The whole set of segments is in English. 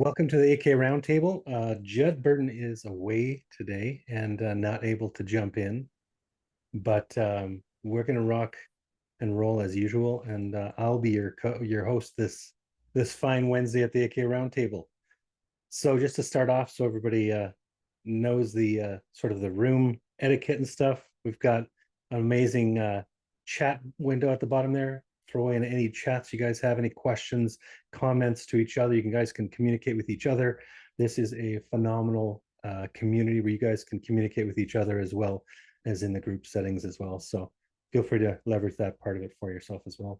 Welcome to the AK Roundtable. Judd Burdon is away today and not able to jump in, but we're going to rock and roll as usual. And I'll be your host this fine Wednesday at the AK Roundtable. So just to start off, so everybody knows the sort of the room etiquette and stuff. We've got an amazing chat window at the bottom there. Throw in any chats you guys have, any questions, comments to each other. You guys can communicate with each other. This is a phenomenal community where you guys can communicate with each other as well as in the group settings as well. So feel free to leverage that part of it for yourself as well.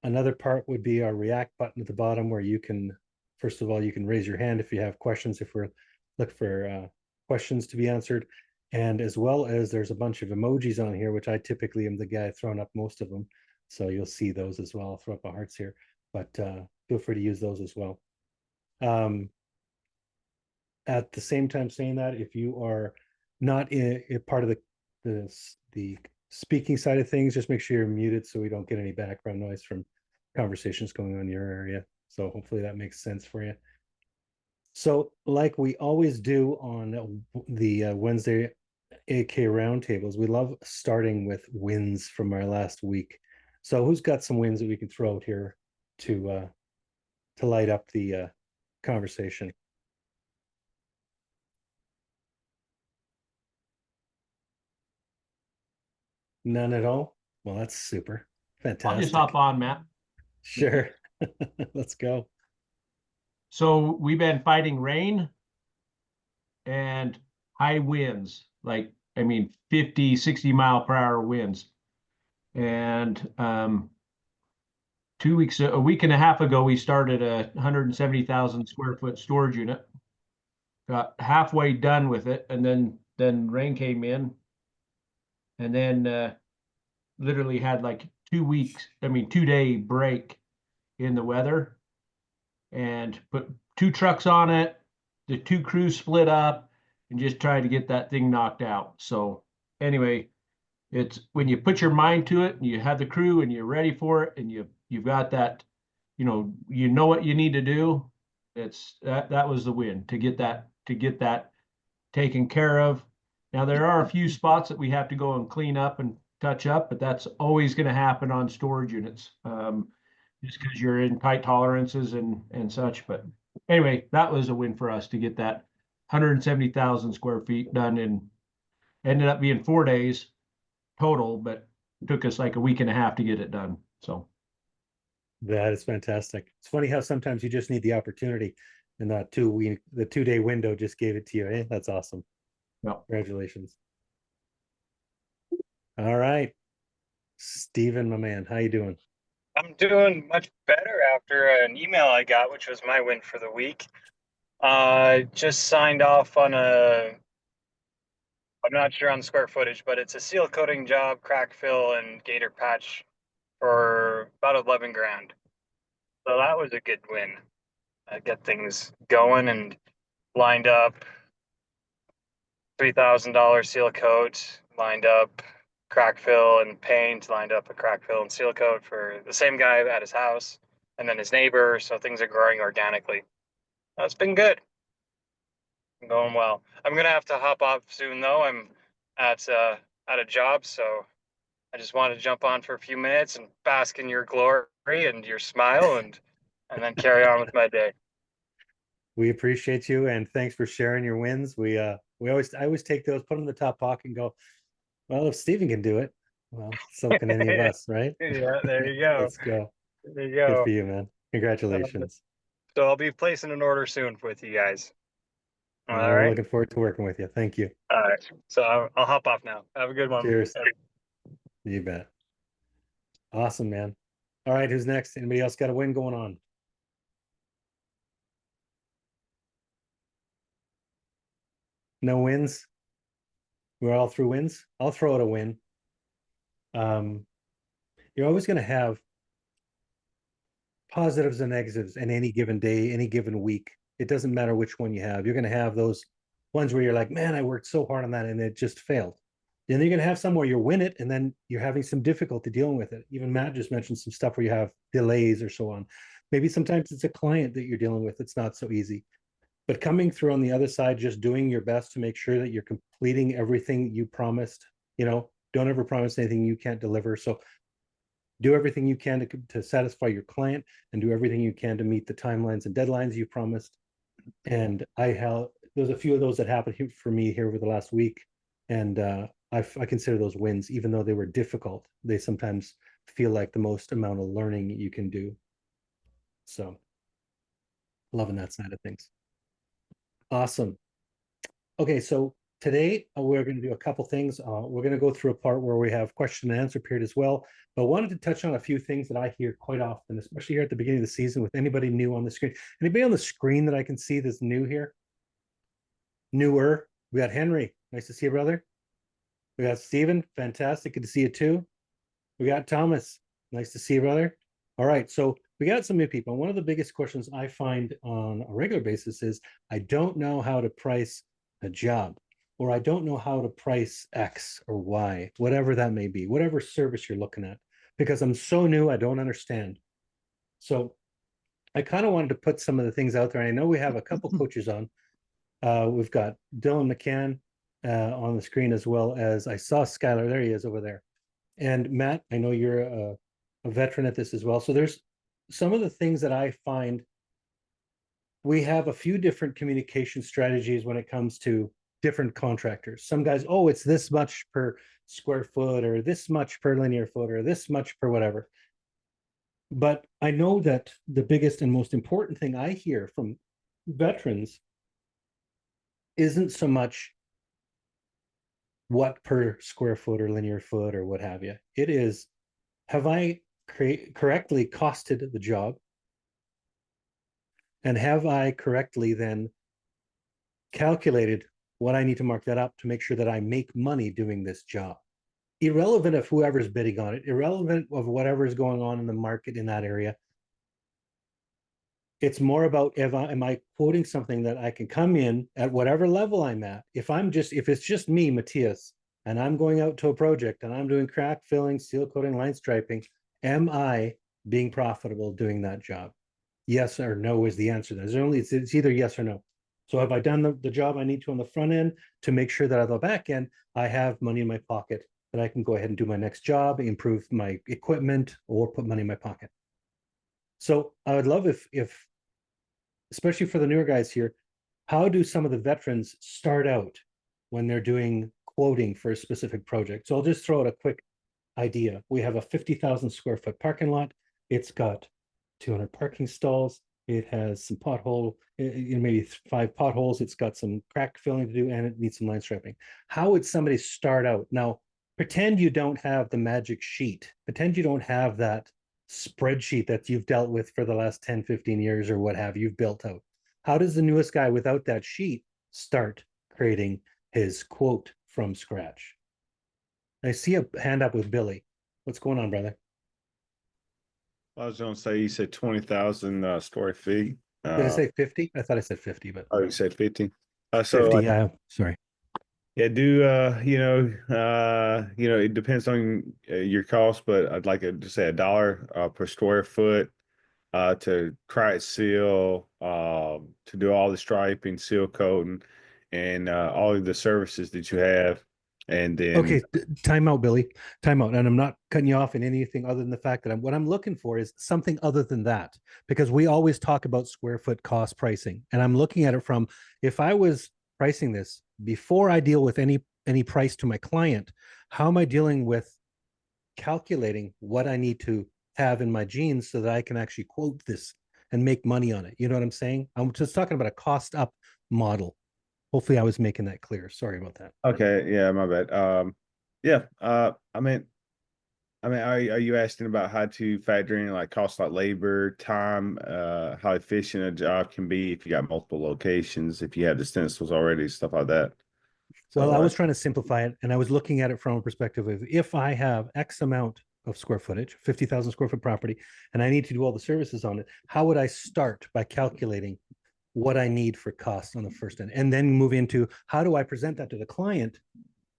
Another part would be our react button at the bottom where you can, first of all, you can raise your hand if you have questions, if we're looking for questions to be answered. And as well as there's a bunch of emojis on here, which I typically am the guy throwing up most of them. So you'll see those as well. I'll throw up a hearts here, but feel free to use those as well. At the same time saying that, if you are not in part of the speaking side of things, just make sure you're muted so we don't get any background noise from conversations going on in your area. So hopefully that makes sense for you. So like we always do on the Wednesday AK roundtables, we love starting with wins from our last week. So who's got some wins that we can throw out here to light up the conversation? None at all? Well, that's super. I'll just Fantastic. hop on, Matt. Sure. Let's go. So we've been fighting rain and high winds, like, 50, 60 mile per hour winds. And 2 weeks, a week and a half ago, we started a 170,000 square foot storage unit. Got halfway done with it, and then rain came in, and then literally had like 2 weeks, 2 day break in the weather, and put two trucks on it. The two crews split up and just tried to get that thing knocked out. So anyway, it's when you put your mind to it and you have the crew and you're ready for it and you've got that, you know what you need to do. It's that was the win to get that taken care of. Now there are a few spots that we have to go and clean up and touch up, but that's always going to happen on storage units. Just because you're in tight tolerances and such. But anyway, that was a win for us to get that 170,000 square feet done in, ended up being 4 days total, but took us like a week and a half to get it done. So That is fantastic. It's funny how sometimes you just need the opportunity, and that the 2 day window just gave it to you. Eh? That's awesome. no. Congratulations. All right. Steven, my man, how you doing? I'm doing much better after an email I got, which was my win for the week. I just signed off on I'm not sure on the square footage, but it's a seal coating job, crack fill, and gator patch for about 11 grand. So that was a good win. Get things going and lined up. $3,000 seal coat, lined up crack fill and paint, lined up a crack fill and seal coat for the same guy at his house and then his neighbor. So things are growing organically. That's been good. Going well. I'm gonna have to hop off soon though. I'm at a job, so I just wanted to jump on for a few minutes and bask in your glory and your smile and then carry on with my day. We appreciate you, and thanks for sharing your wins. I always take those, put them in the top pocket, and go, well, if Steven can do it, well, so can any of us, right? Yeah, there you go. Let's go. There you Good go. for you, man. Congratulations. So I'll be placing an order soon with you guys. All We're right. looking forward to working with you. Thank you. All right. So I'll hop off now. Have a good one. Cheers. You bet. Awesome, man. All right, who's next? Anybody else got a win going on? No wins? We're all through wins? I'll throw out a win. You're always going to have positives and negatives in any given day, any given week. It doesn't matter which one you have. You're going to have those ones where you're like, man, I worked so hard on that and it just failed. Then you're going to have some where you win it and then you're having some difficulty dealing with it. Even Matt just mentioned some stuff where you have delays or so on. Maybe sometimes it's a client that you're dealing with. It's not so easy. But coming through on the other side, just doing your best to make sure that you're completing everything you promised, don't ever promise anything you can't deliver. So do everything you can to satisfy your client and do everything you can to meet the timelines and deadlines you promised. And there's a few of those that happened for me here over the last week. And I consider those wins, even though they were difficult. They sometimes feel like the most amount of learning you can do. So loving that side of things. Awesome. Okay, so today we're going to do a couple things. We're going to go through a part where we have question and answer period as well. But I wanted to touch on a few things that I hear quite often, especially here at the beginning of the season with anybody new on the screen. Anybody on the screen that I can see that's new here? Newer. We got Henry. Nice to see you, brother. We got Steven. Fantastic. Good to see you too. We got Thomas. Nice to see you, brother. All right. So we got some new people. One of the biggest questions I find on a regular basis is I don't know how to price a job, or I don't know how to price X or Y, whatever that may be, whatever service you're looking at, because I'm so new, I don't understand. So I kind of wanted to put some of the things out there. I know we have a couple coaches on. We've got Dylan McCann on the screen, as well as I saw Skylar. There he is over there. And Matt, I know you're a veteran at this as well. So there's some of the things that I find we have a few different communication strategies when it comes to different contractors. Some guys, oh, it's this much per square foot, or this much per linear foot, or this much per whatever. But I know that the biggest and most important thing I hear from veterans isn't so much what per square foot or linear foot or what have you. It is, have I correctly costed the job? And have I correctly then calculated what I need to mark that up to make sure that I make money doing this job? Irrelevant of whoever's bidding on it, irrelevant of whatever is going on in the market in that area. It's more about am I quoting something that I can come in at whatever level I'm at. If it's just me, Matthias, and I'm going out to a project and I'm doing crack filling, seal coating, line striping, am I being profitable doing that job? Yes or no is the answer. It's either yes or no. So have I done the job I need to on the front end to make sure that at the back end, I have money in my pocket that I can go ahead and do my next job, improve my equipment, or put money in my pocket? So I would love if especially for the newer guys here, how do some of the veterans start out when they're doing quoting for a specific project? So I'll just throw out a quick idea. We have a 50,000 square foot parking lot. It's got 200 parking stalls. It has some maybe 5 potholes. It's got some crack filling to do, and it needs some line striping. How would somebody start out? Now, pretend you don't have the magic sheet. Pretend you don't have that spreadsheet that you've dealt with for the last 10, 15 years or what have you've built out. How does the newest guy without that sheet start creating his quote from scratch? I see a hand up with Billy. What's going on, brother? I was going to say, you said 20,000 square feet. Did I say 50? I thought I said 50, but Oh, you said 50. 50, yeah, sorry. Yeah, it depends on your cost, but I'd like to say $1 per square foot to crack seal, to do all the striping, seal coating, and all of the services that you have. And then Okay, time out, Billy. Time out. And I'm not cutting you off in anything other than the fact that what I'm looking for is something other than that, because we always talk about square foot cost pricing. And I'm looking at it from, if I was pricing this before I deal with any price to my client, how am I dealing with calculating what I need to have in my jeans so that I can actually quote this and make money on it? You know what I'm saying? I'm just talking about a cost up model. Hopefully I was making that clear. Sorry about that. Okay, yeah, my bad. Yeah, are you asking about how to factor in like costs like labor, time, how efficient a job can be if you got multiple locations, if you have the stencils already, stuff like that? Well, I was trying to simplify it, and I was looking at it from a perspective of, if I have X amount of square footage, 50,000 square foot property, and I need to do all the services on it, how would I start by calculating what I need for cost on the first end, and then move into how do I present that to the client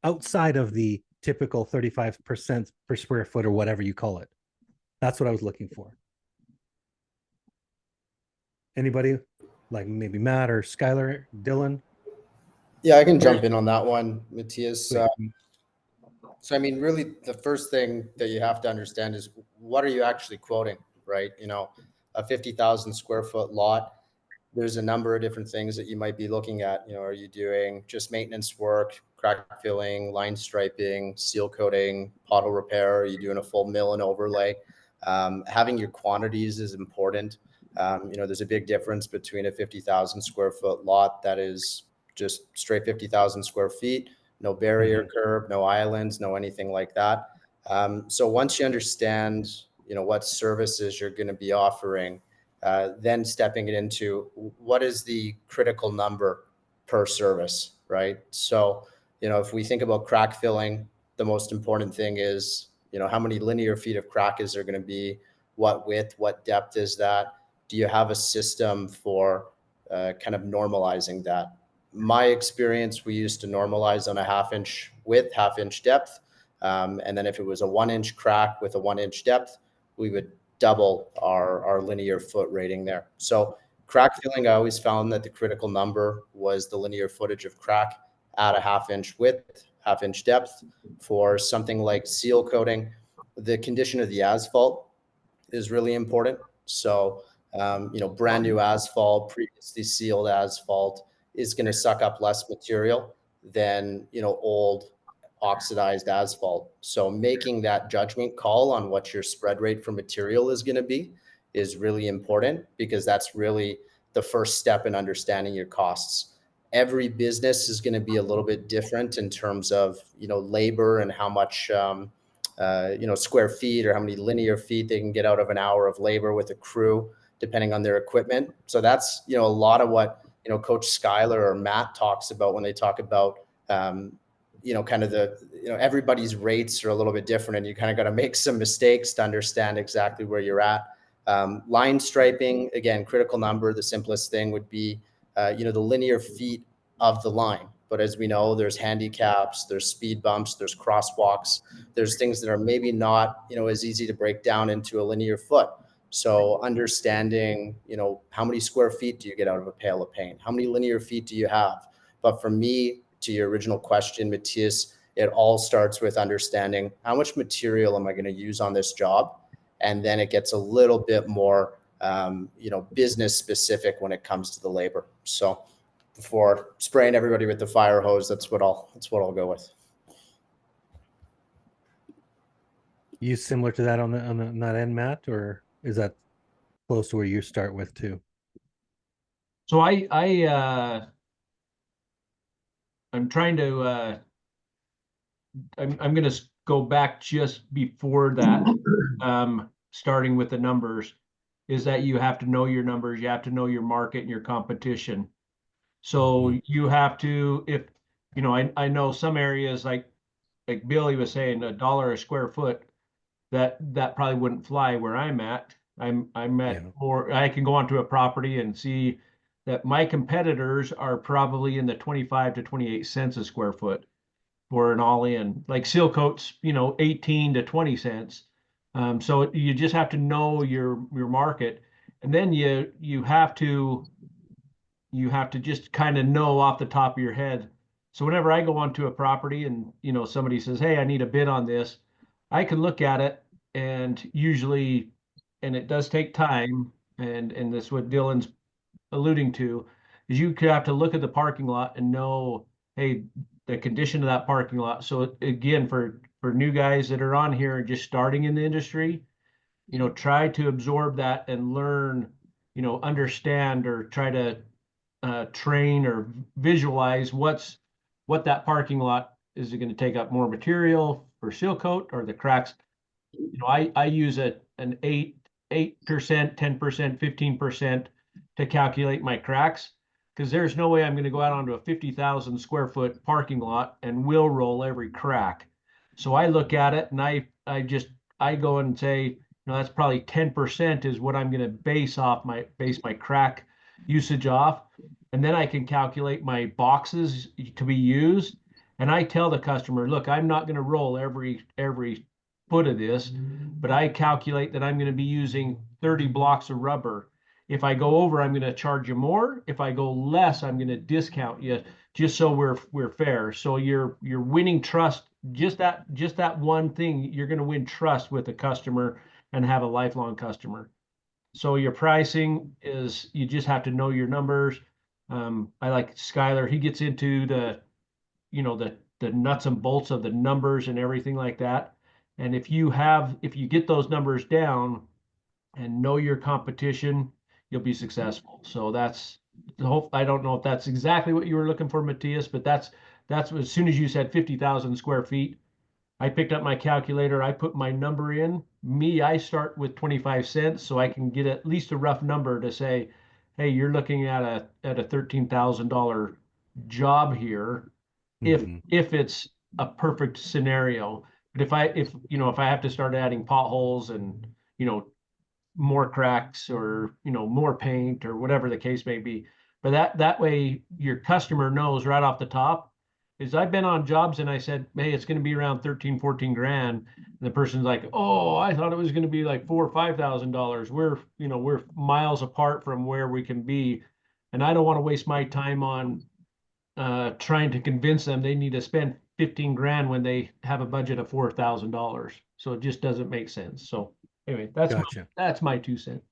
outside of the typical 35% per square foot or whatever you call it? That's what I was looking for. Anybody like maybe Matt or Skylar, Dylan? Yeah, I can jump in on that one, Matthias. Sweet. So, I mean, really, the first thing that you have to understand is what are you actually quoting, right? You know, a 50,000 square foot lot, there's a number of different things that you might be looking at. You know, are you doing just maintenance work, crack filling, line striping, seal coating, pothole repair? Are you doing a full mill and overlay? Having your quantities is important. You know, there's a big difference between a 50,000 square foot lot that is just straight 50,000 square feet, no barrier curb, no islands, no anything like that. So once you understand, you know, what services you're going to be offering, then stepping it into what is the critical number per service, right? So, you know, if we think about crack filling, the most important thing is, you know, how many linear feet of crack is there going to be? What width, what depth is that? Do you have a system for kind of normalizing that? My experience, we used to normalize on a 1/2 inch width, 1/2 inch depth. And then if it was a 1 inch crack with a 1 inch depth, we would double our linear foot rating there. So crack filling, I always found that the critical number was the linear footage of crack at a 1/2 inch width, 1/2 inch depth. For something like seal coating, the condition of the asphalt is really important. So, you know, brand new asphalt, previously sealed asphalt is going to suck up less material than, you know, old oxidized asphalt. So making that judgment call on what your spread rate for material is going to be is really important, because that's really the first step in understanding your costs. Every business is going to be a little bit different in terms of, you know, labor and how much, you know, square feet or how many linear feet they can get out of an hour of labor with a crew, depending on their equipment. So that's, you know, a lot of what, you know, Coach Skylar or Matt talks about when they talk about, you know, kind of the, you know, everybody's rates are a little bit different, and you kind of got to make some mistakes to understand exactly where you're at. Line striping, again, critical number. The simplest thing would be, you know, the linear feet of the line. But as we know, there's handicaps, there's speed bumps, there's crosswalks, there's things that are maybe not, you know, as easy to break down into a linear foot. So understanding, you know, how many square feet do you get out of a pail of paint? How many linear feet do you have? But for me, to your original question, Matthias, it all starts with understanding how much material am I going to use on this job? And then it gets a little bit more, you know, business specific when it comes to the labor. So before spraying everybody with the fire hose, that's what I'll go with. You similar to that on that end, Matt, or is that close to where you start with too? So I'm trying to I'm going to go back just before that, starting with the numbers, is that you have to know your numbers, you have to know your market and your competition. So you have to, if you know, I know some areas like Billy was saying, $1 a square foot, that probably wouldn't fly where I'm at. I'm at more, I can go onto a property and see that my competitors are probably in the 25 to 28 cents a square foot for an all-in. Like seal coats, you know, 18 to 20 cents. So you just have to know your market, and then you have to just kind of know off the top of your head. So whenever I go onto a property and, you know, somebody says, "Hey, I need a bid on this," I can look at it, and usually, and it does take time, and this is what Dylan's alluding to, is you could have to look at the parking lot and know, hey, the condition of that parking lot. So again, for new guys that are on here and just starting in the industry, you know, try to absorb that and learn, you know, understand, or try to train or visualize what that parking lot is. It going to take up more material for seal coat, or the cracks? You know, I use an 8%, 10%, 15% to calculate my cracks, because there's no way I'm going to go out onto a 50,000 square foot parking lot and will roll every crack. So I look at it and I go and say, you know, that's probably 10% is what I'm going to base my crack usage off. And then I can calculate my boxes to be used. And I tell the customer, look, I'm not going to roll every foot of this, but I calculate that I'm going to be using 30 blocks of rubber. If I go over, I'm going to charge you more. If I go less, I'm going to discount you, just so we're fair. So you're winning trust. Just that one thing, you're going to win trust with the customer and have a lifelong customer. So your pricing is, you just have to know your numbers. I like Skylar. He gets into the nuts and bolts of the numbers and everything like that. And if you get those numbers down and know your competition, you'll be successful. So that's the hope. I don't know if that's exactly what you were looking for, Matthias, but that's as soon as you said 50,000 square feet, I picked up my calculator, I put my number in. I start with 25 cents so I can get at least a rough number to say, hey, you're looking at a $13,000 job here if it's a perfect scenario. But if I have to start adding potholes and more cracks or more paint or whatever the case may be, but that way your customer knows right off the top. Is I've been on jobs and I said, hey, it's going to be around 13, 14 grand. And the person's like, oh, I thought it was going to be like $4,000 or $5,000. We're miles apart from where we can be. And I don't want to waste my time on trying to convince them they need to spend 15 grand when they have a budget of $4,000. So it just doesn't make sense. So anyway, Gotcha. that's my 2 cents.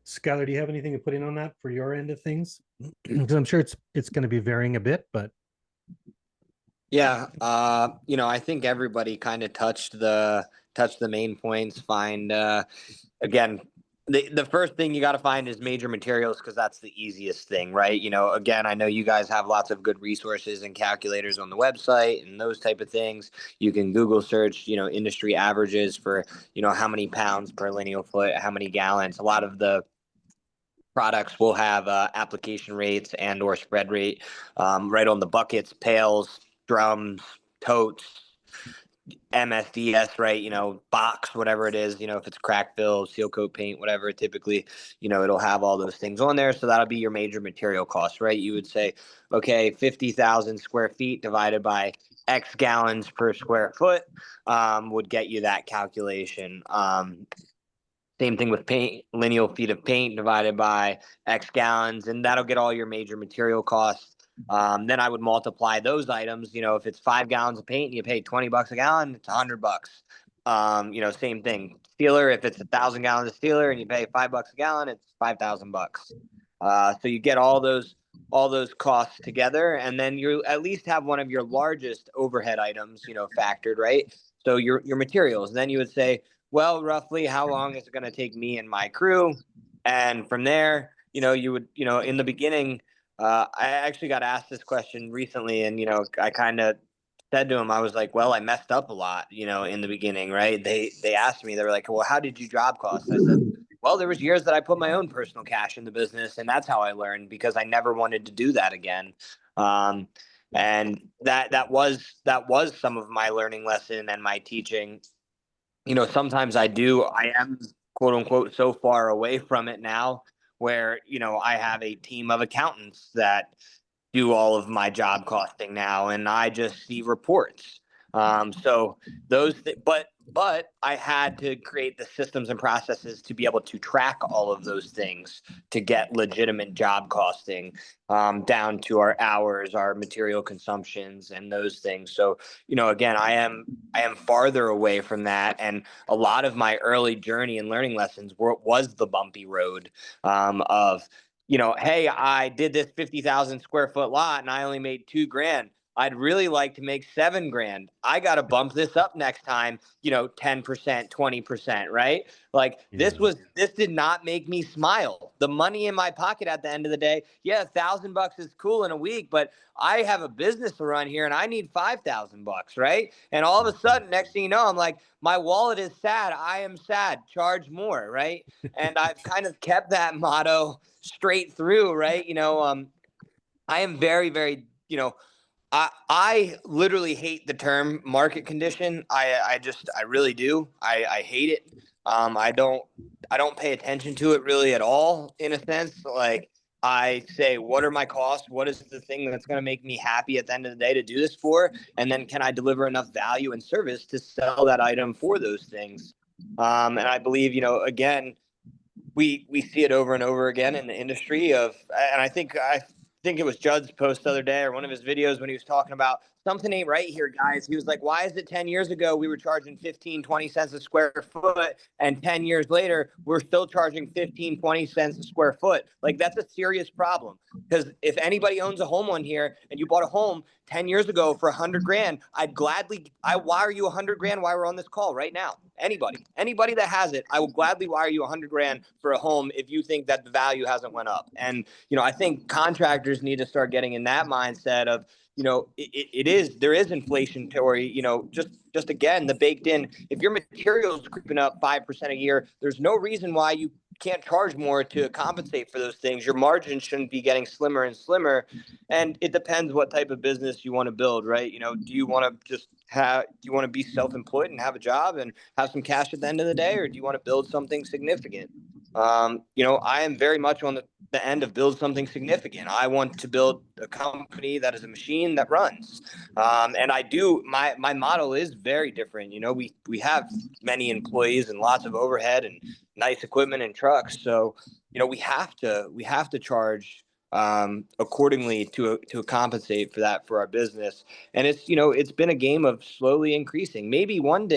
Skylar, do you have anything to put in on that for your end of things? Because I'm sure it's going to be varying a bit, but Yeah, I think everybody kind of touched the main points. Find again, the first thing you got to find is major materials, because that's the easiest thing, right? Again, I know you guys have lots of good resources and calculators on the website and those type of things. You can Google search, industry averages for, how many pounds per lineal foot, how many gallons. A lot of the products will have application rates and or spread rate right on the buckets, pails, drums, totes, MSDS, right? Box, whatever it is, if it's crack fill, seal coat paint, whatever, typically, it'll have all those things on there. So that'll be your major material cost, right? You would say, okay, 50,000 square feet divided by X gallons per square foot would get you that calculation. Same thing with paint, lineal feet of paint divided by X gallons, and that'll get all your major material costs. Then I would multiply those items. If it's 5 gallons of paint and you pay $20 a gallon, it's $100. Same thing. Sealer, if it's 1,000 gallons of sealer and you pay $5 a gallon, it's $5,000. So you get all those costs together, and then you at least have one of your largest overhead items, factored, right? So your materials. Then you would say, well, roughly how long is it going to take me and my crew? And from there, you would, in the beginning, I actually got asked this question recently, and, I kind of said to him, I was like, well, I messed up a lot, in the beginning, right? They asked me, they were like, well, how did you job cost? I said, well, there was years that I put my own personal cash in the business, and that's how I learned, because I never wanted to do that again. And that was some of my learning lesson and my teaching. Sometimes I am quote unquote so far away from it now where, I have a team of accountants that do all of my job costing now, and I just see reports. So but I had to create the systems and processes to be able to track all of those things to get legitimate job costing down to our hours, our material consumptions, and those things. So, again, I am farther away from that, and a lot of my early journey and learning lessons was the bumpy road of, hey, I did this 50,000 square foot lot and I only made 2 grand. I'd really like to make 7 grand. I got to bump this up next time, 10%, 20%, right? Like this did not make me smile. The money in my pocket at the end of the day, yeah, $1,000 is cool in a week, but I have a business to run here and I need $5,000, right? And all of a sudden, next thing you know, I'm like, my wallet is sad. I am sad. Charge more, right? And I've kind of kept that motto straight through, right? I am very, very, I literally hate the term market condition. I really do. I hate it. I don't pay attention to it really at all, in a sense. Like I say, what are my costs? What is the thing that's going to make me happy at the end of the day to do this for? And then can I deliver enough value and service to sell that item for those things? And I believe, again, we see it over and over again in the industry and I think it was Judd's post the other day or one of his videos when he was talking about something ain't right here, guys. He was like, why is it 10 years ago we were charging 15, 20 cents a square foot, and 10 years later we're still charging 15, 20 cents a square foot? Like, that's a serious problem, because if anybody owns a home on here and you bought a home 10 years ago for 100 grand, I wire you 100 grand while we're on this call right now. Anybody that has it, I will gladly wire you 100 grand for a home if you think that the value hasn't went up. And, I think contractors need to start getting in that mindset of, there is inflationary, just again, the baked in, if your materials creeping up 5% a year, there's no reason why you can't charge more to compensate for those things. Your margins shouldn't be getting slimmer and slimmer. And it depends what type of business you want to build, right? Do you want to be self-employed and have a job and have some cash at the end of the day, or do you want to build something significant? I am very much on the end of build something significant. I want to build a company that is a machine that runs. And I do, my model is very different. We have many employees and lots of overhead and nice equipment and trucks. So, we have to charge accordingly to compensate for that for our business. And it's been a game of slowly increasing. Maybe one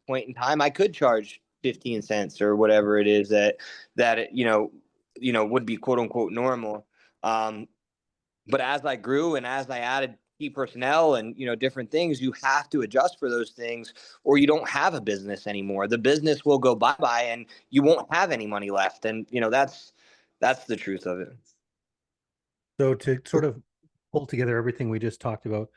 point in time I could charge 15 cents or whatever it is that would be quote unquote normal. But as I grew and as I added key personnel and different things, you have to adjust for those things, or you don't have a business anymore. The business will go bye-bye and you won't have any money left. And that's the truth of it. So to sort of pull together everything we just talked about,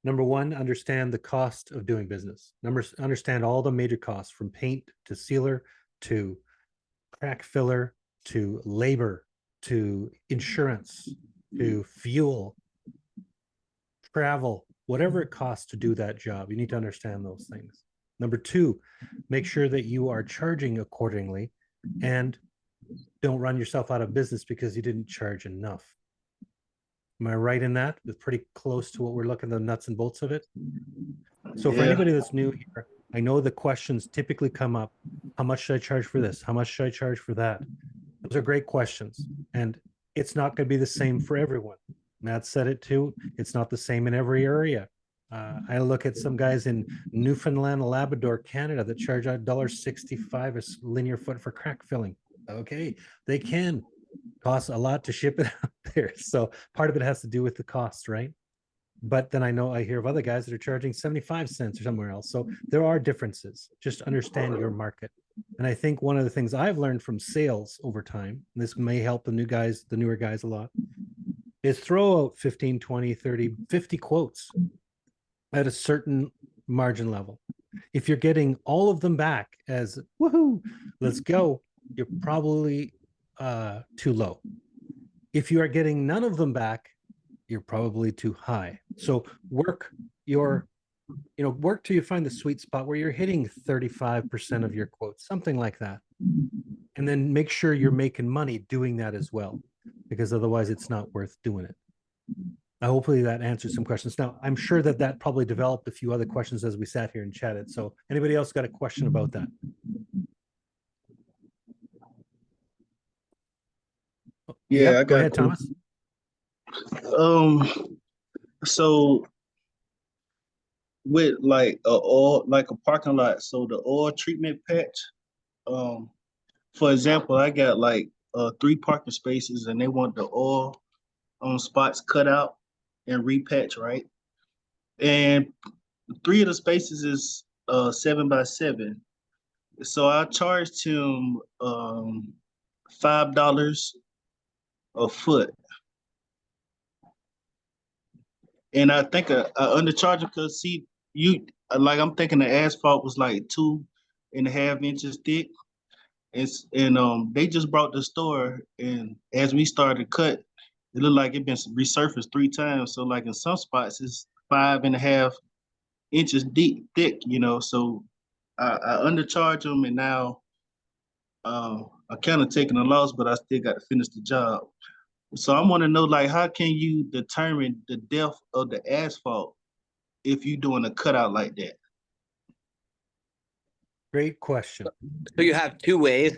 number one, understand the cost of doing business. Understand all the major costs, from paint to sealer to crack filler to labor to insurance to fuel, travel, whatever it costs to do that job. You need to understand those things. Number two, make sure that you are charging accordingly and don't run yourself out of business because you didn't charge enough. Am I right in that? It's pretty close to what we're looking at, the nuts and bolts of it. So for anybody that's new here, I know the questions typically come up. How much should I charge for this? How much should I charge for that? Those are great questions. And it's not going to be the same for everyone. Matt said it too. It's not the same in every area. I look at some guys in Newfoundland, Labrador, Canada that charge $1.65 a linear foot for crack filling. Okay, they can. Costs a lot to ship it out there. So part of it has to do with the cost, right? But then I hear of other guys that are charging 75 cents or somewhere else. So there are differences. Just understand your market. And I think one of the things I've learned from sales over time, and this may help the newer guys a lot, is throw out 15, 20, 30, 50 quotes at a certain margin level. If you're getting all of them back as woohoo, let's go, you're probably too low. If you are getting none of them back, you're probably too high. So work till you find the sweet spot where you're hitting 35% of your quotes, something like that. And then make sure you're making money doing that as well, because otherwise it's not worth doing it. Hopefully that answers some questions. Now, I'm sure that probably developed a few other questions as we sat here and chatted. So anybody else got a question about that? Yeah, Yep, I go got ahead, Thomas. So with like a parking lot, so the oil treatment patch, for example, I got like 3 parking spaces and they want the oil spots cut out and repatch, right? And 3 of the spaces is 7 by 7. So I charged him $5 a foot. And I think I undercharged him because I'm thinking the asphalt was like 2.5 inches thick. And they just brought the store, and as we started to cut, it looked like it been resurfaced 3 times. So like in some spots it's 5.5 inches deep thick, So I undercharged them, and now I kind of taking a loss, but I still got to finish the job. So I want to know, like, how can you determine the depth of the asphalt if you're doing a cutout like that? Great question. So you have 2 ways.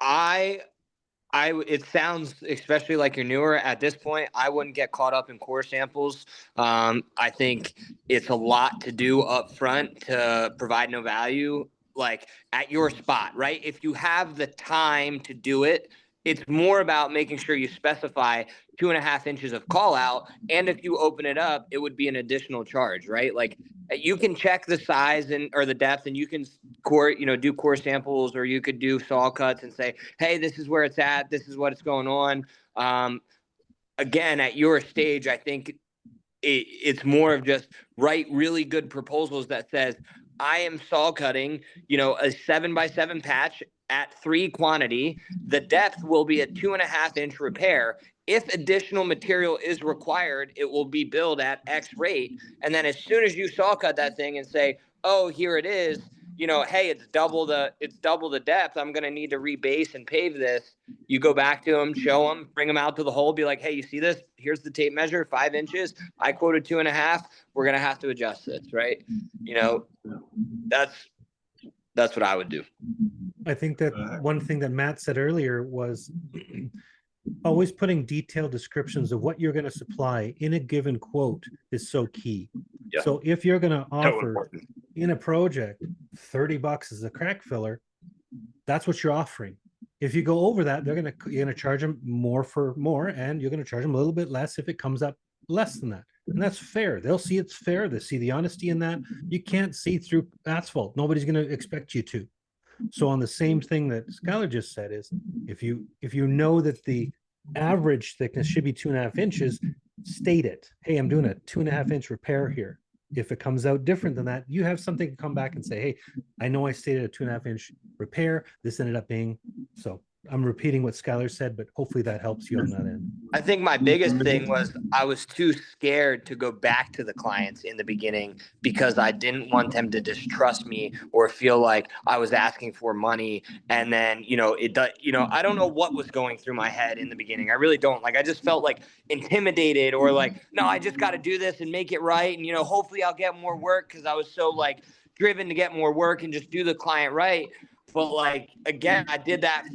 It sounds, especially like you're newer at this point, I wouldn't get caught up in core samples. I think it's a lot to do up front to provide no value, like at your spot, right? If you have the time to do it, it's more about making sure you specify 2.5 inches of call out. And if you open it up, it would be an additional charge, right? Like you can check the size or the depth, and you can do core samples, or you could do saw cuts and say, hey, this is where it's at. This is what's going on. Again, at your stage, I think it's more of just write really good proposals that says, I am saw cutting, a 7x7 patch at 3 quantity. The depth will be a 2.5 inch repair. If additional material is required, it will be billed at X rate. And then as soon as you saw cut that thing and say, oh, here it is, hey, it's double the depth. I'm going to need to rebase and pave this. You go back to them, show them, bring them out to the hole, be like, hey, you see this? Here's the tape measure, 5 inches. I quoted 2.5. We're going to have to adjust this, right? That's what I would do. I think that one thing that Matt said earlier was always putting detailed descriptions of what you're going to supply in a given quote is so key. Yeah. So if you're going to So offer important. in a project $30 as a crack filler, that's what you're offering. If you go over that, you're going to charge them more for more, and you're going to charge them a little bit less if it comes up less than that. And that's fair. They'll see it's fair. They see the honesty in that. You can't see through asphalt. Nobody's going to expect you to. So on the same thing that Skylar just said is, if you know that the average thickness should be 2.5 inches, state it. Hey, I'm doing a 2.5 inch repair here. If it comes out different than that, you have something to come back and say, hey, I know I stated a 2.5 inch repair. This ended up being so. I'm repeating what Skylar said, but hopefully that helps you on that end. I think my biggest thing was I was too scared to go back to the clients in the beginning because I didn't want them to distrust me or feel like I was asking for money. And then, I don't know what was going through my head in the beginning. I really don't. Like, I just felt like intimidated or like, no, I just got to do this and make it right. And, hopefully I'll get more work because I was so like driven to get more work and just do the client right. But like, again, I did that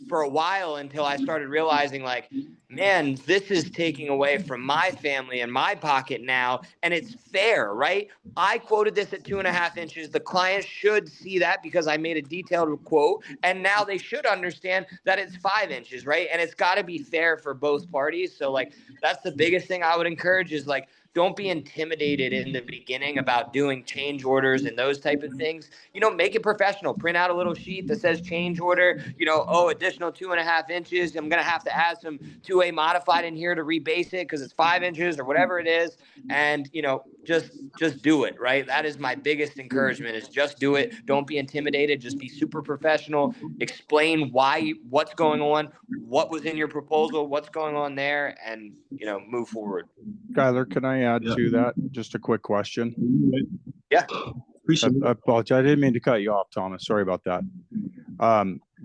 for a while until I started realizing like, man, this is taking away from my family and my pocket now. And it's fair, right? I quoted this at 2.5 inches. The client should see that because I made a detailed quote. And now they should understand that it's 5 inches, right? And it's got to be fair for both parties. So like, that's the biggest thing I would encourage is like, don't be intimidated in the beginning about doing change orders and those type of things. Make it professional. Print out a little sheet that says change order, additional 2.5 inches. I'm going to have to add some 2A modified in here to rebase it because it's 5 inches or whatever it is. And, just do it, right? That is my biggest encouragement is just do it. Don't be intimidated. Just be super professional. Explain what's going on, what was in your proposal, what's going on there, and, move forward. Skylar, can I add to that? Just a quick question. Yeah. Appreciate I apologize. I didn't mean to cut you off, Thomas. Sorry about that.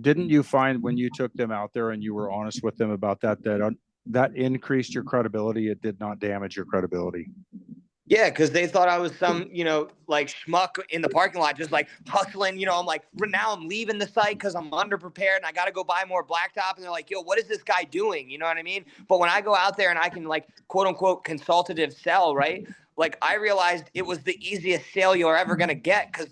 Didn't you find when you took them out there and you were honest with them about that increased your credibility? It did not damage your credibility. Yeah, because they thought I was some, like schmuck in the parking lot, just like hustling. I'm like, now I'm leaving the site because I'm underprepared and I got to go buy more blacktop. And they're like, yo, what is this guy doing? You know what I mean? But when I go out there and I can like, quote unquote, consultative sell, right? Like I realized it was the easiest sale you're ever going to get because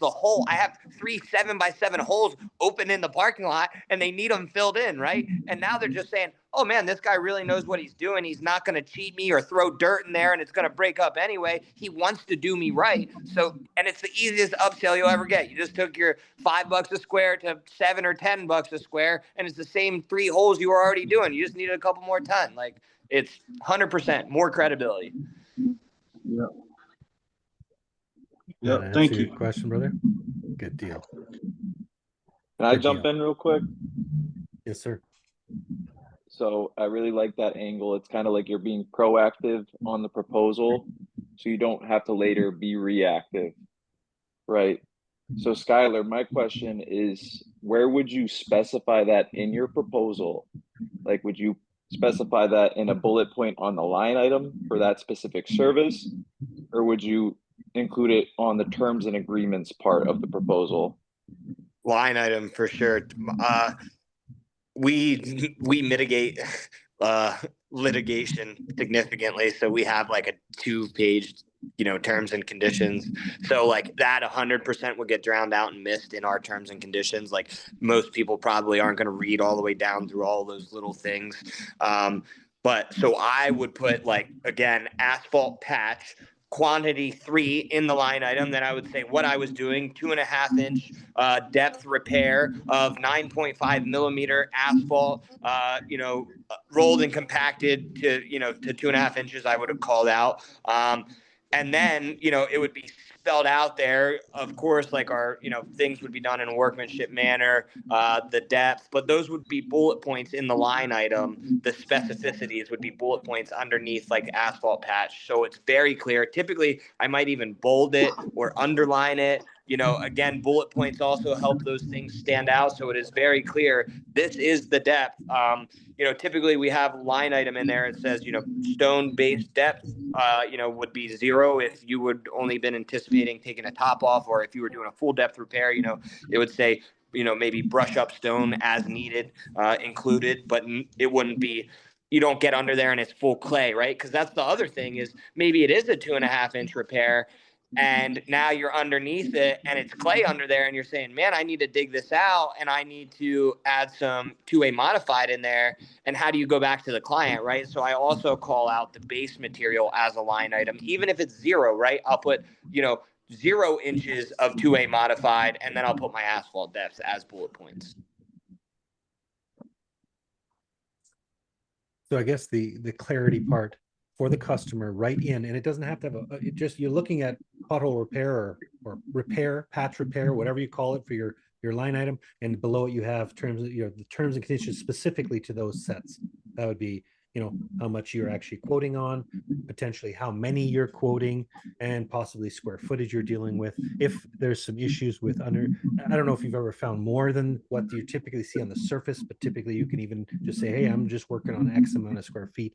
I have 3 7x7 holes open in the parking lot and they need them filled in, right? And now they're just saying, oh man, this guy really knows what he's doing. He's not going to cheat me or throw dirt in there and it's going to break up anyway. He wants to do me right. So, and it's the easiest upsell you'll ever get. You just took your $5 a square to $7 or $10 a square and it's the same 3 holes you were already doing. You just needed a couple more ton. Like it's 100% more credibility. Yeah. Yeah, Yeah. Thank you. Question, brother. Good deal. Can I Good jump deal. in real quick? Yes, sir. So I really like that angle. It's kind of like you're being proactive on the proposal so you don't have to later be reactive, right? So Skylar, my question is, where would you specify that in your proposal? Like, would you specify that in a bullet point on the line item for that specific service? Or would you include it on the terms and agreements part of the proposal? Line item for sure. we mitigate litigation significantly. So we have like a 2-page, terms and conditions. So like that 100% would get drowned out and missed in our terms and conditions. Like most people probably aren't going to read all the way down through all those little things. But so I would put, like, again, asphalt patch, quantity 3 in the line item. Then I would say what I was doing, 2.5-inch depth repair of 9.5 millimeter asphalt, rolled and compacted to 2.5 inches. I would have called out. And then, it would be spelled out there. Of course, like our, things would be done in a workmanship manner, the depth, but those would be bullet points in the line item. The specificities would be bullet points underneath, like asphalt patch. So it's very clear. Typically, I might even bold it or underline it. Again, bullet points also help those things stand out. So it is very clear. This is the depth. Typically we have a line item in there. It says, stone base depth, would be 0 if you would only been anticipating taking a top off, or if you were doing a full depth repair, it would say, maybe brush up stone as needed, included, but it wouldn't be, you don't get under there and it's full clay, right? Because that's the other thing, is maybe it is a 2.5-inch repair, and now you're underneath it and it's clay under there, and you're saying, man, I need to dig this out and I need to add some 2A modified in there. And how do you go back to the client, right? So I also call out the base material as a line item, even if it's 0, right? I'll put, 0 inches of 2A modified, and then I'll put my asphalt depths as bullet points. So I guess the clarity part for the customer right in, and it doesn't have to have you're looking at pothole repair or repair, patch repair, whatever you call it for your line item, and below it you have terms, the terms and conditions specifically to those sets. That would be, how much you're actually quoting on, potentially how many you're quoting, and possibly square footage you're dealing with. If there's some issues with I don't know if you've ever found more than what you typically see on the surface, but typically you can even just say, hey, I'm just working on X amount of square feet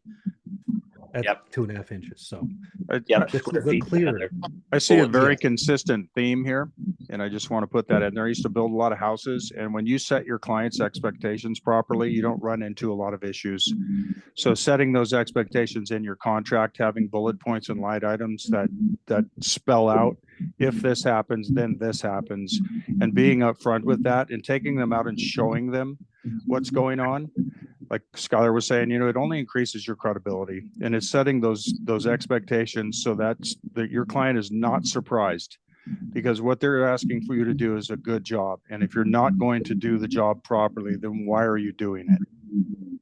at 2.5 inches. So the clear. I see a very consistent theme here, and I just want to put that in there. I used to build a lot of houses, and when you set your clients' expectations properly, you don't run into a lot of issues. So setting those expectations in your contract, having bullet points and line items that spell out, if this happens, then this happens, and being upfront with that and taking them out and showing them what's going on. Like Skylar was saying, it only increases your credibility, and it's setting those expectations so that your client is not surprised, because what they're asking for you to do is a good job. And if you're not going to do the job properly, then why are you doing it?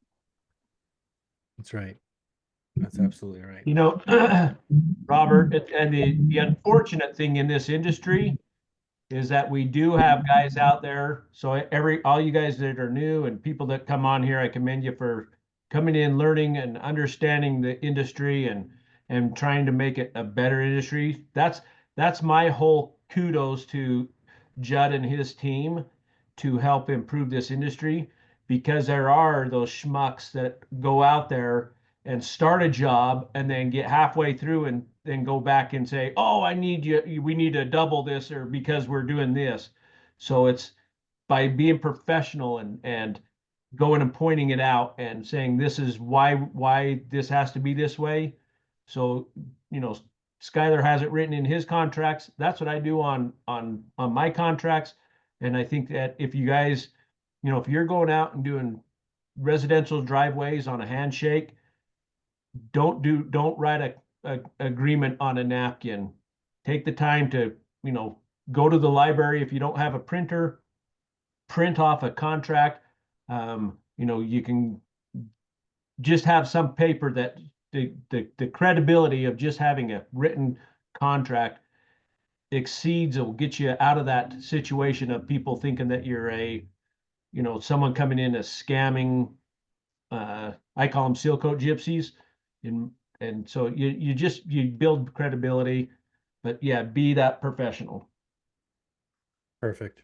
That's right. That's absolutely right. Robert, and the unfortunate thing in this industry is that we do have guys out there. So all you guys that are new and people that come on here, I commend you for coming in, learning and understanding the industry and trying to make it a better industry. That's my whole kudos to Judd and his team to help improve this industry, because there are those schmucks that go out there and start a job and then get halfway through and then go back and say, oh, we need to double this, or because we're doing this. So it's by being professional and going and pointing it out and saying, this is why this has to be this way. So, Skylar has it written in his contracts. That's what I do on my contracts. And I think that if you guys, if you're going out and doing residential driveways on a handshake, don't write a agreement on a napkin. Take the time to, go to the library. If you don't have a printer, print off a contract. You can just have some paper that the credibility of just having a written contract exceeds, it will get you out of that situation of people thinking that you're someone coming in as scamming. I call them seal coat gypsies. And so you build credibility, but yeah, be that professional. Perfect.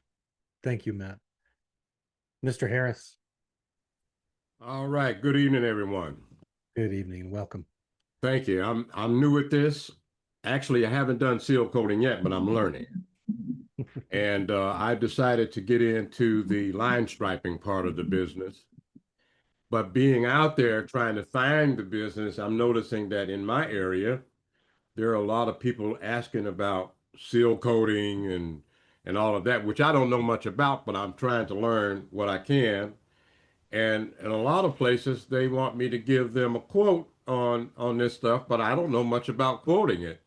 Thank you, Matt. Mr. Harris. All right. Good evening, everyone. Good evening and welcome. Thank you. I'm new at this. Actually, I haven't done seal coating yet, but I'm learning. And I've decided to get into the line striping part of the business. But being out there trying to find the business, I'm noticing that in my area, there are a lot of people asking about seal coating and all of that, which I don't know much about, but I'm trying to learn what I can. And in a lot of places, they want me to give them a quote on this stuff, but I don't know much about quoting it.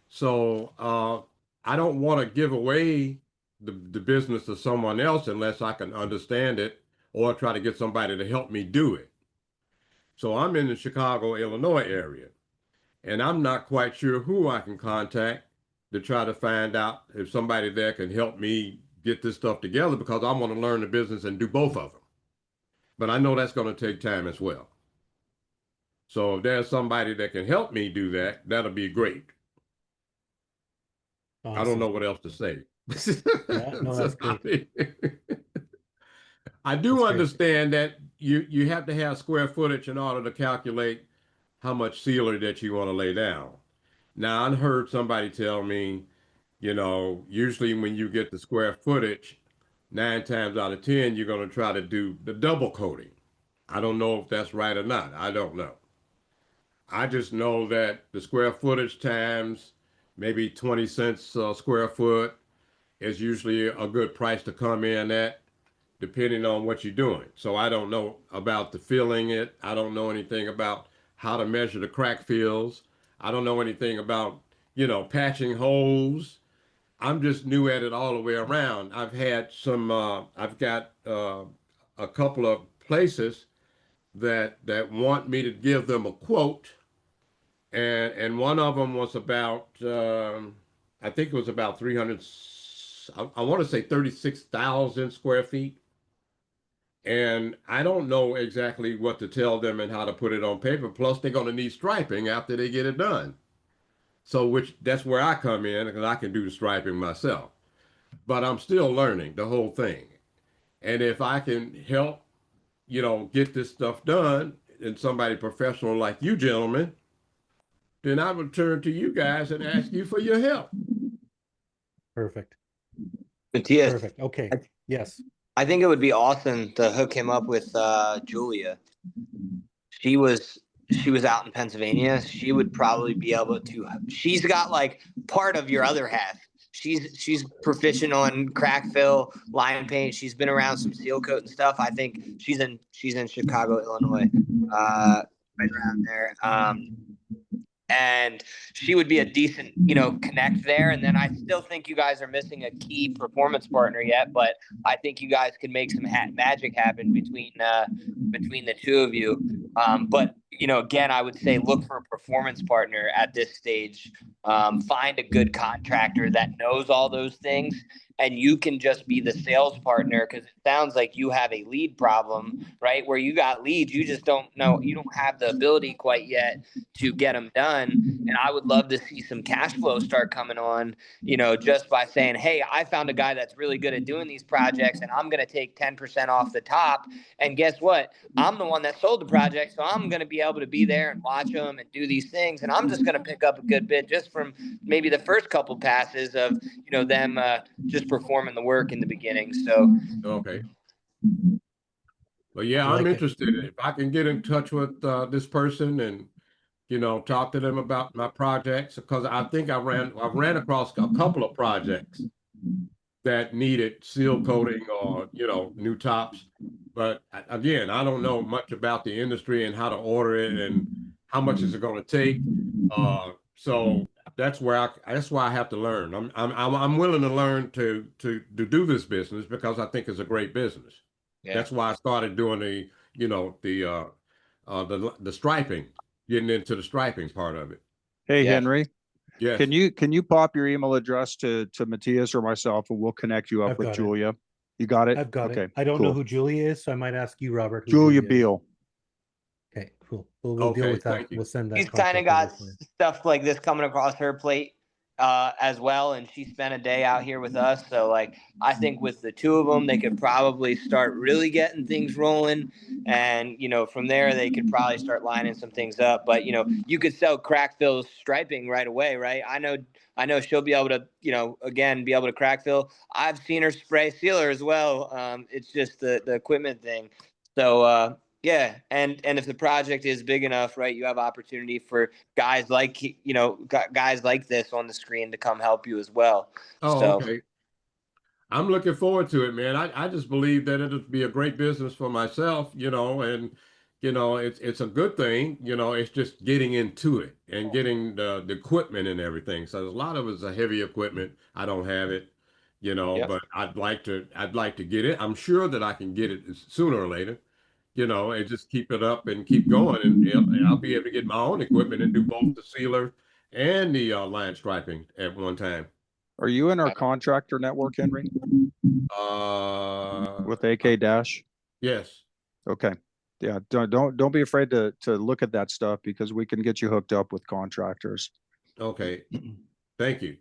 So I don't want to give away the business to someone else unless I can understand it or try to get somebody to help me do it. So I'm in the Chicago, Illinois area, and I'm not quite sure who I can contact to try to find out if somebody there can help me get this stuff together because I want to learn the business and do both of them. But I know that's going to take time as well. So if there's somebody that can help me do that, that'll be great. I don't know what else to say. Yeah, no, that's great. I do understand that you have to have square footage in order to calculate how much sealer that you want to lay down. Now, I heard somebody tell me, usually when you get the square footage, 9 times out of 10, you're going to try to do the double coating. I don't know if that's right or not. I don't know. I just know that the square footage times maybe 20 cents a square foot is usually a good price to come in at, depending on what you're doing. So I don't know about the filling it. I don't know anything about how to measure the crack fills. I don't know anything about, patching holes. I'm just new at it all the way around. I've got a couple of places that want me to give them a quote, and one of them was about I think it was about 300. I want to say 36,000 square feet, and I don't know exactly what to tell them and how to put it on paper. Plus, they're going to need striping after they get it done. So, that's where I come in because I can do the striping myself. But I'm still learning the whole thing, and if I can help, get this stuff done, and somebody professional like you gentlemen, then I would turn to you guys and ask you for your help. Perfect. Matthias, Perfect. Okay. Yes. I think it would be awesome to hook him up with Julia. She was out in Pennsylvania. She would probably be able to. She's got like part of your other half. She's proficient on crack fill, line paint. She's been around some seal coat and stuff. I think she's in Chicago, Illinois, right around there. And she would be a decent, connect there. And then I still think you guys are missing a key performance partner yet, but I think you guys can make some magic happen between the two of you. But again, I would say look for a performance partner at this stage. Find a good contractor that knows all those things, and you can just be the sales partner, because it sounds like you have a lead problem, right? Where you got leads, you just don't know, you don't have the ability quite yet to get them done. And I would love to see some cash flow start coming on, just by saying, hey, I found a guy that's really good at doing these projects, and I'm going to take 10% off the top. And guess what? I'm the one that sold the project, so I'm going to be able to be there and watch them and do these things. And I'm just going to pick up a good bit just from maybe the first couple passes of, them just performing the work in the beginning. So, okay. Well, yeah, Like I'm it. interested. If I can get in touch with this person and talk to them about my projects, because I think I ran across a couple of projects that needed seal coating or new tops. But again, I don't know much about the industry and how to order it and how much is it going to take. So that's why I have to learn. I'm willing to learn to do this business because I think it's a great business. yeah. That's why I started doing the striping, getting into the striping part of it. Hey, Yeah. Henry, Yes. can you pop your email address to Matthias or myself, and we'll connect you up I've with got it. Julia? You got it? I've got Okay, it. I don't know cool. who Julia is, so I might ask you, Robert. Who Julia is. Beal. Okay, cool. We'll deal Okay, with that. thank you. We'll send that. She's kind of contact got over for you. stuff like this coming across her plate as well, and she spent a day out here with us. So like, I think with the two of them, they could probably start really getting things rolling, and from there they could probably start lining some things up. But you could sell crack fill striping right away, right? I know she'll be able to again be able to crack fill. I've seen her spray sealer as well. It's just the equipment thing. So Yeah, and if the project is big enough, right, you have opportunity for guys like guys like this on the screen to come help you as well. Oh, So okay. I'm looking forward to it, man. I just believe that it'll be a great business for myself, and it's a good thing, it's just getting into it and getting the equipment and everything. So there's a lot of it's a heavy equipment. I don't have it, yep. but I'd like to get it. I'm sure that I can get it sooner or later, and just keep it up and keep going, and I'll be able to get my own equipment and do both the sealer and the line striping at one time. Are you in our contractor network, Henry, with AK Dash? Yes. Okay. Yeah, don't be afraid to look at that stuff, because we can get you hooked up with contractors. Okay. Thank you.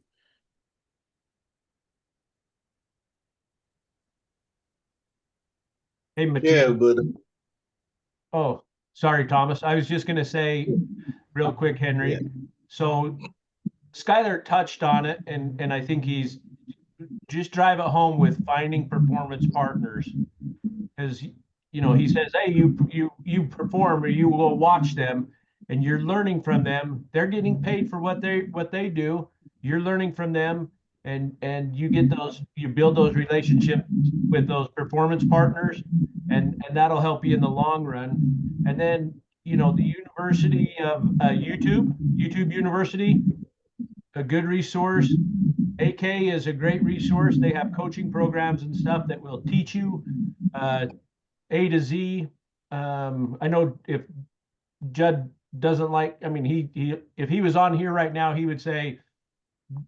Hey, Yeah, Matthias. but Oh, sorry, Thomas. I was just going to say real quick, Henry. Yeah. So Skylar touched on it, and I think he's just drive it home with finding performance partners. Because he says, hey, you perform, or you will watch them, and you're learning from them. They're getting paid for what they do. You're learning from them, and you build those relationships with those performance partners, and that'll help you in the long run. And then the University of YouTube University, a good resource. AK is a great resource. They have coaching programs and stuff that will teach you A to Z. I know if Judd doesn't like, I mean, he if he was on here right now, he would say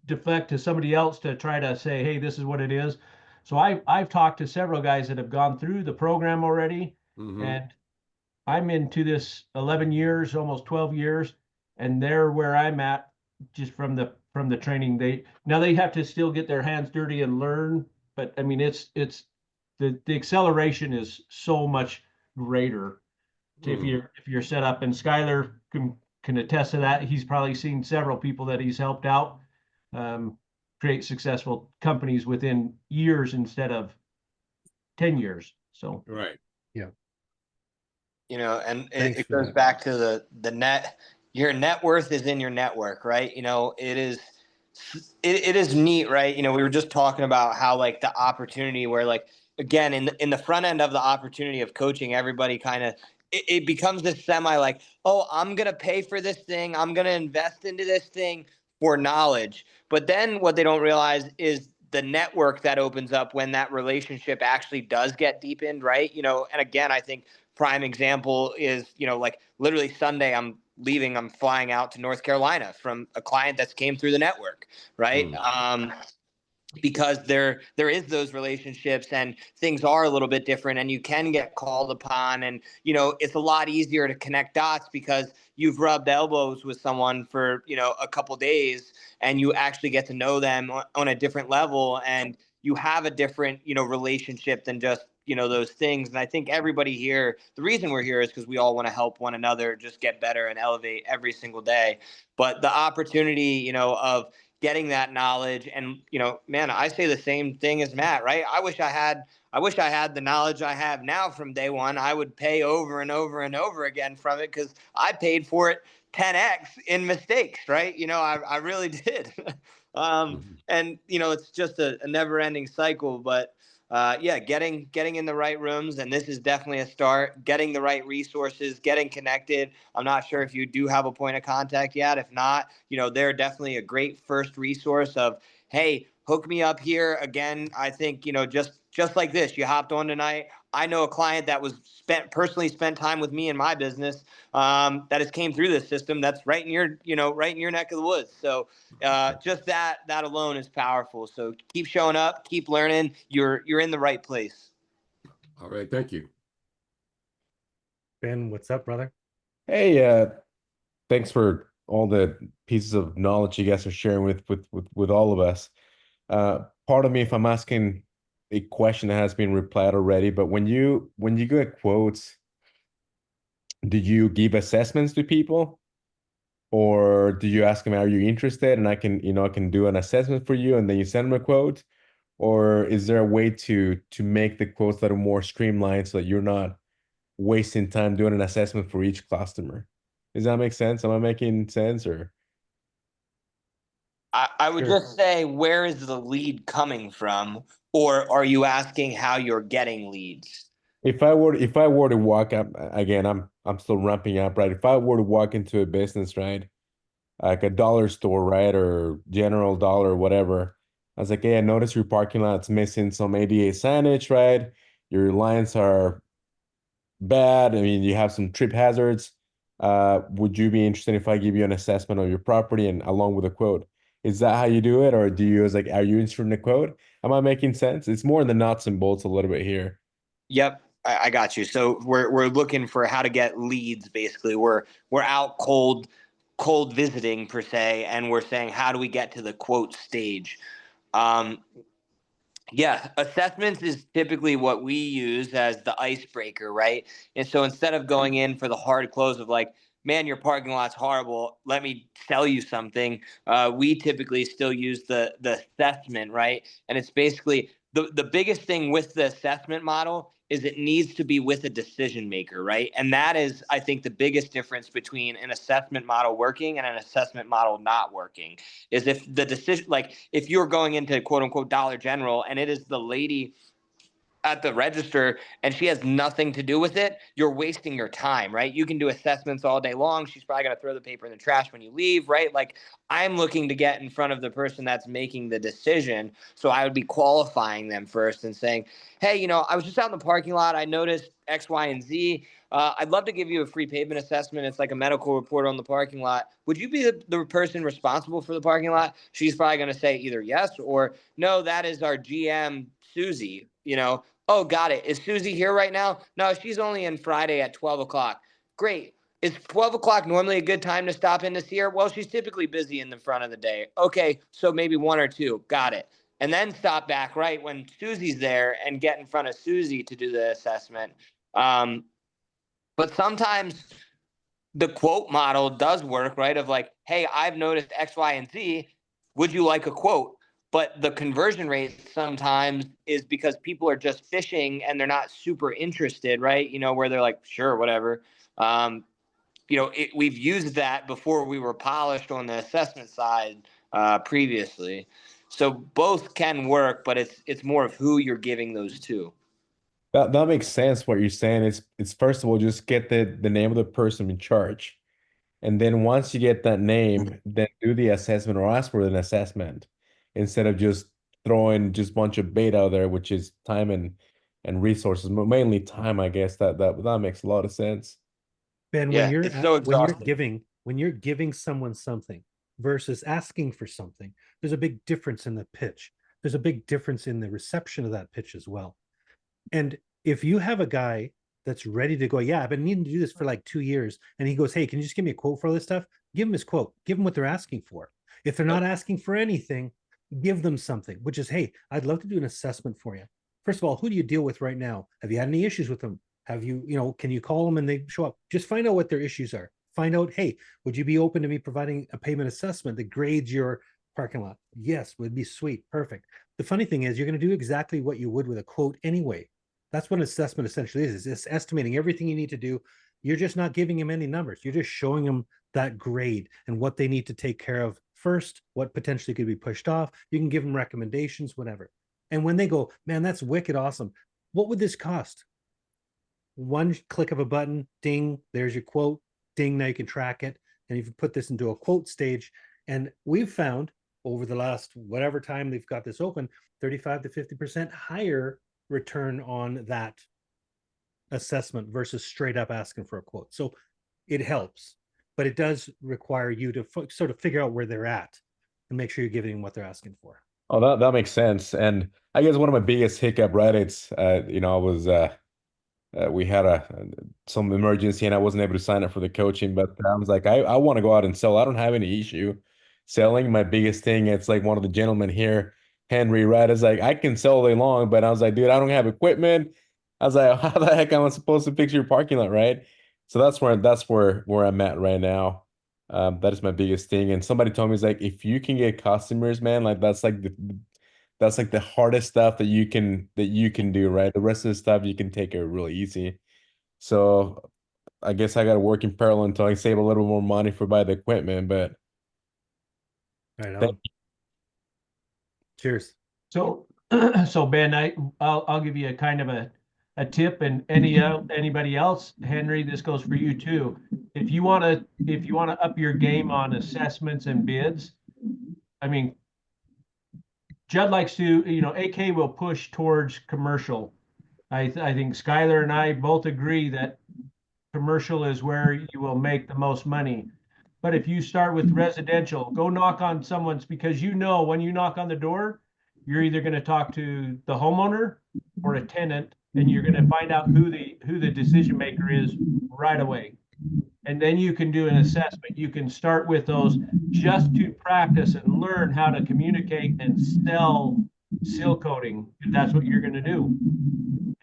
deflect to somebody else to try to say, hey, this is what it is. So I've talked to several guys that have gone through the program already, and I'm into this 11 years, almost 12 years, and they're where I'm at just from the training. They have to still get their hands dirty and learn, but I mean it's the acceleration is so much greater if you're set up. And Skylar can attest to that. He's probably seen several people that he's helped out create successful companies within years instead of 10 years. So Right. Yeah. And Thanks it for goes that. back to the net. Your net worth is in your network, right? It is neat, right? We were just talking about how like the opportunity where like, again, in the front end of the opportunity of coaching, everybody kind of, it becomes this semi like, oh, I'm going to pay for this thing. I'm going to invest into this thing for knowledge. But then what they don't realize is the network that opens up when that relationship actually does get deepened, right? And again, I think prime example is, like literally Sunday, I'm flying out to North Carolina from a client that's came through the network, right? Because there is those relationships and things are a little bit different, and you can get called upon, and it's a lot easier to connect dots because you've rubbed elbows with someone for a couple days, and you actually get to know them on a different level, and you have a different relationship than just those things. And I think everybody here, the reason we're here is because we all want to help one another just get better and elevate every single day. But the opportunity of getting that knowledge, and man, I say the same thing as Matt, right? I wish I had the knowledge I have now from day one. I would pay over and over and over again from it, because I paid for it 10x in mistakes, right? I really did. And it's just a never ending cycle. But yeah, getting in the right rooms, and this is definitely a start. Getting the right resources, getting connected. I'm not sure if you do have a point of contact yet. If not, they're definitely a great first resource of, hey, hook me up here. Again, I think just like this, you hopped on tonight. I know a client that was personally spent time with me in my business that has came through this system. That's right in your neck of the woods. So just that alone is powerful. So keep showing up, keep learning. You're in the right place. All right. Thank you. Ben, what's up, brother? Hey, thanks for all the pieces of knowledge you guys are sharing with all of us. Pardon me if I'm asking a question that has been replied already, but when you get quotes, do you give assessments to people, or do you ask them, are you interested? And I can do an assessment for you, and then you send them a quote, or is there a way to make the quotes that are more streamlined so that you're not wasting time doing an assessment for each customer. Does that make sense? Am I making sense? Or I would Sure. just say, where is the lead coming from? Or are you asking how you're getting leads? if I were to walk up again, I'm still ramping up, right? If I were to walk into a business, right, like a dollar store, right, or general dollar, or whatever, I was like, hey, I noticed your parking lot's missing some ADA signage, right? Your lines are bad. I mean, you have some trip hazards. Would you be interested if I give you an assessment of your property and along with a quote? Is that how you do it, or do you use like, are you interested in a quote? Am I making sense? It's more in the nuts and bolts a little bit here. Yep, I got you. So we're looking for how to get leads. Basically, we're out cold visiting per se, and we're saying how do we get to the quote stage. Um, Yeah, assessments is typically what we use as the icebreaker, right? And so instead of going in for the hard close of like, man, your parking lot's horrible, let me sell you something, we typically still use the assessment, right? And it's basically the biggest thing with the assessment model is it needs to be with a decision maker, right? And that is, I think, the biggest difference between an assessment model working and an assessment model not working is if the decision, like if you're going into quote unquote Dollar General and it is the lady at the register and she has nothing to do with it, you're wasting your time, right? You can do assessments all day long. She's probably going to throw the paper in the trash when you leave, right? Like I'm looking to get in front of the person that's making the decision. So I would be qualifying them first and saying, hey, I was just out in the parking lot. I noticed X, Y, and Z. I'd love to give you a free pavement assessment. It's like a medical report on the parking lot. Would you be the person responsible for the parking lot? She's probably going to say either yes or no, that is our GM, Susie. Oh, got it. Is Susie here right now? No, she's only in Friday at 12 o'clock. Great. Is 12 o'clock normally a good time to stop in to see her? Well, she's typically busy in the front of the day. Okay, so maybe one or two. Got it. And then stop back right when Susie's there and get in front of Susie to do the assessment. But sometimes the quote model does work, right? Of like, hey, I've noticed X, Y, and Z. Would you like a quote? But the conversion rate sometimes is because people are just fishing and they're not super interested, right? Where they're like, sure, whatever. We've used that before we were polished on the assessment side previously. So both can work, but it's more of who you're giving those to. That makes sense what you're saying. It's first of all just get the name of the person in charge. And then once you get that name, then do the assessment or ask for an assessment instead of just throwing just a bunch of bait out there, which is time and resources, but mainly time, I guess. That makes a lot of sense. Ben, Yeah, it's so exhausting. when you're giving someone something versus asking for something, there's a big difference in the pitch. There's a big difference in the reception of that pitch as well. And if you have a guy that's ready to go, yeah, I've been needing to do this for like 2 years, and he goes, hey, can you just give me a quote for all this stuff? Give him his quote. Give them what they're asking for. If they're not asking for anything, give them something, which is, hey, I'd love to do an assessment for you. First of all, who do you deal with right now? Have you had any issues with them? Have you, can you call them and they show up? Just find out what their issues are. Find out, hey, would you be open to me providing a payment assessment that grades your parking lot? Yes, would be sweet. Perfect. The funny thing is, you're going to do exactly what you would with a quote anyway. That's what an assessment essentially is. It's estimating everything you need to do. You're just not giving them any numbers. You're just showing them that grade and what they need to take care of first, what potentially could be pushed off. You can give them recommendations, whatever. And when they go, man, that's wicked awesome. What would this cost? One click of a button, ding, there's your quote, ding, now you can track it. And you can put this into a quote stage. And we've found over the last whatever time they've got this open, 35 to 50% higher return on that assessment versus straight up asking for a quote. So it helps, but it does require you to sort of figure out where they're at and make sure you're giving them what they're asking for. Oh, that makes sense. And I guess one of my biggest hiccup, right? It's I was we had some emergency and I wasn't able to sign up for the coaching, but I was like, I want to go out and sell. I don't have any issue selling. My biggest thing, it's like one of the gentlemen here, Henry, right? Is like, I can sell all day long, but I was like, dude, I don't have equipment. I was like, how the heck am I supposed to fix your parking lot, right? So that's where I'm at right now. That is my biggest thing. And somebody told me, it's like, if you can get customers, man, like that's like the hardest stuff that you can do, right? The rest of the stuff you can take it really easy. So I guess I got to work in parallel until I save a little more money for buy the equipment. But Right thank on. Cheers. So, so Ben, I'll give you a kind of a tip, and anybody else, Henry, this goes for you too. If you want to up your game on assessments and bids, I mean, Judd likes to, AK will push towards commercial. I think Skylar and I both agree that commercial is where you will make the most money. But if you start with residential, go knock on someone's, because when you knock on the door, you're either going to talk to the homeowner or a tenant, and you're going to find out who the decision maker is right away. And then you can do an assessment. You can start with those just to practice and learn how to communicate and sell seal coating, if that's what you're going to do.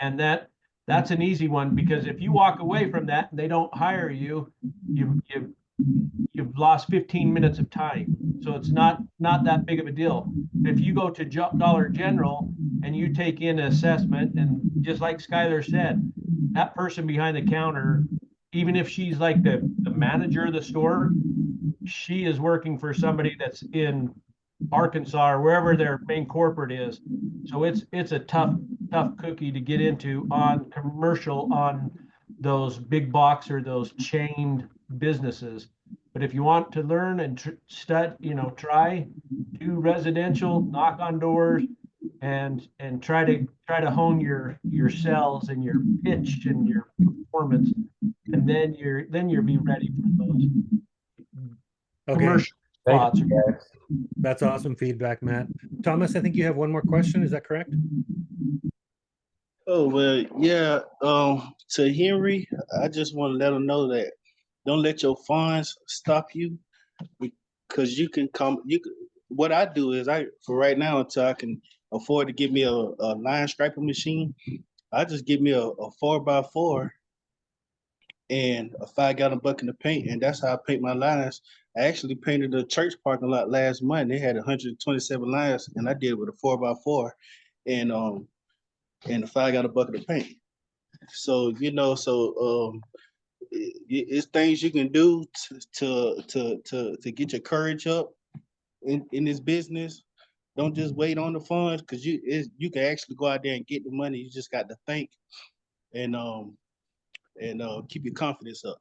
And that's an easy one, because if you walk away from that and they don't hire you, you've lost 15 minutes of time. So it's not that big of a deal. If you go to Dollar General and you take in an assessment, and just like Skylar said, that person behind the counter, even if she's like the manager of the store, she is working for somebody that's in Arkansas or wherever their main corporate is. So it's a tough cookie to get into on commercial, on those big box or those chained businesses. But if you want to learn and try, do residential, knock on doors, and try to hone your sales and your pitch and your performance, and then you'll be ready for those Okay. commercial Thank spots. you, guys. That's awesome feedback, Matt. Thomas, I think you have one more question. Is that correct? Oh well, yeah. To Henry, I just want to let him know that don't let your funds stop you, because you can come. What I do is, for right now, until I can afford to give me a line striping machine, I just give me a 4x4 and a 5-gallon bucket of paint, and that's how I paint my lines. I actually painted a church parking lot last month. They had 127 lines, and I did it with a 4x4 and a 5-gallon bucket of paint. So it's things you can do to get your courage up in this business. Don't just wait on the funds, because you can actually go out there and get the money. You just got to think and keep your confidence up.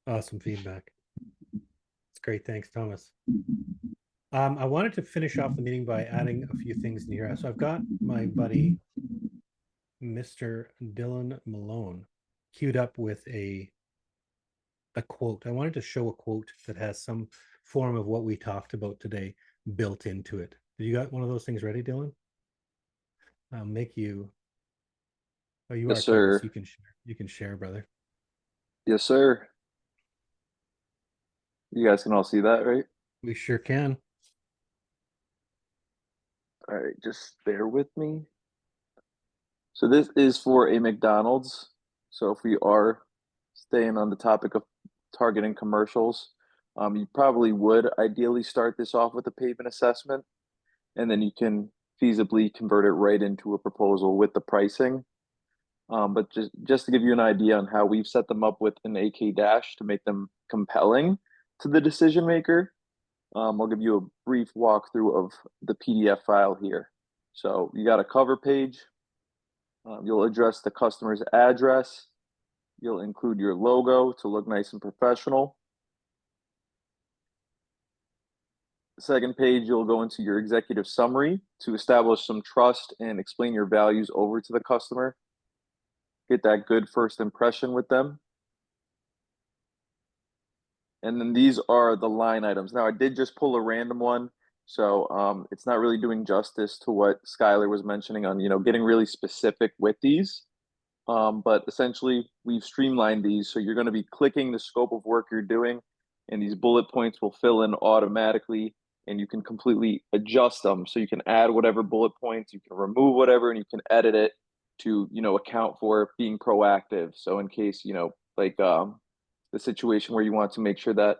Awesome feedback. It's great. Thanks, Thomas. I wanted to finish off the meeting by adding a few things in here. So I've got my buddy, Mr. Dylan Malone, queued up with a quote. I wanted to show a quote that has some form of what we talked about today built into it. You got one of those things ready, Dylan? I'll make you. Oh, you Yes, are, sir. Thomas. You can share, brother. Yes, sir. You guys can all see that, right? We sure can. All right, just bear with me. So this is for a McDonald's. So if we are staying on the topic of targeting commercials, you probably would ideally start this off with a pavement assessment, and then you can feasibly convert it right into a proposal with the pricing. But just to give you an idea on how we've set them up with an AK dash to make them compelling to the decision maker, I'll give you a brief walkthrough of the PDF file here. So you got a cover page. You'll address the customer's address. You'll include your logo to look nice and professional. The second page, you'll go into your executive summary to establish some trust and explain your values over to the customer. Get that good first impression with them. And then these are the line items. Now, I did just pull a random one, so it's not really doing justice to what Skylar was mentioning on, getting really specific with these. But essentially, we've streamlined these, so you're going to be clicking the scope of work you're doing, and these bullet points will fill in automatically, and you can completely adjust them. So you can add whatever bullet points, you can remove whatever, and you can edit it to, account for being proactive. So in case, the situation where you want to make sure that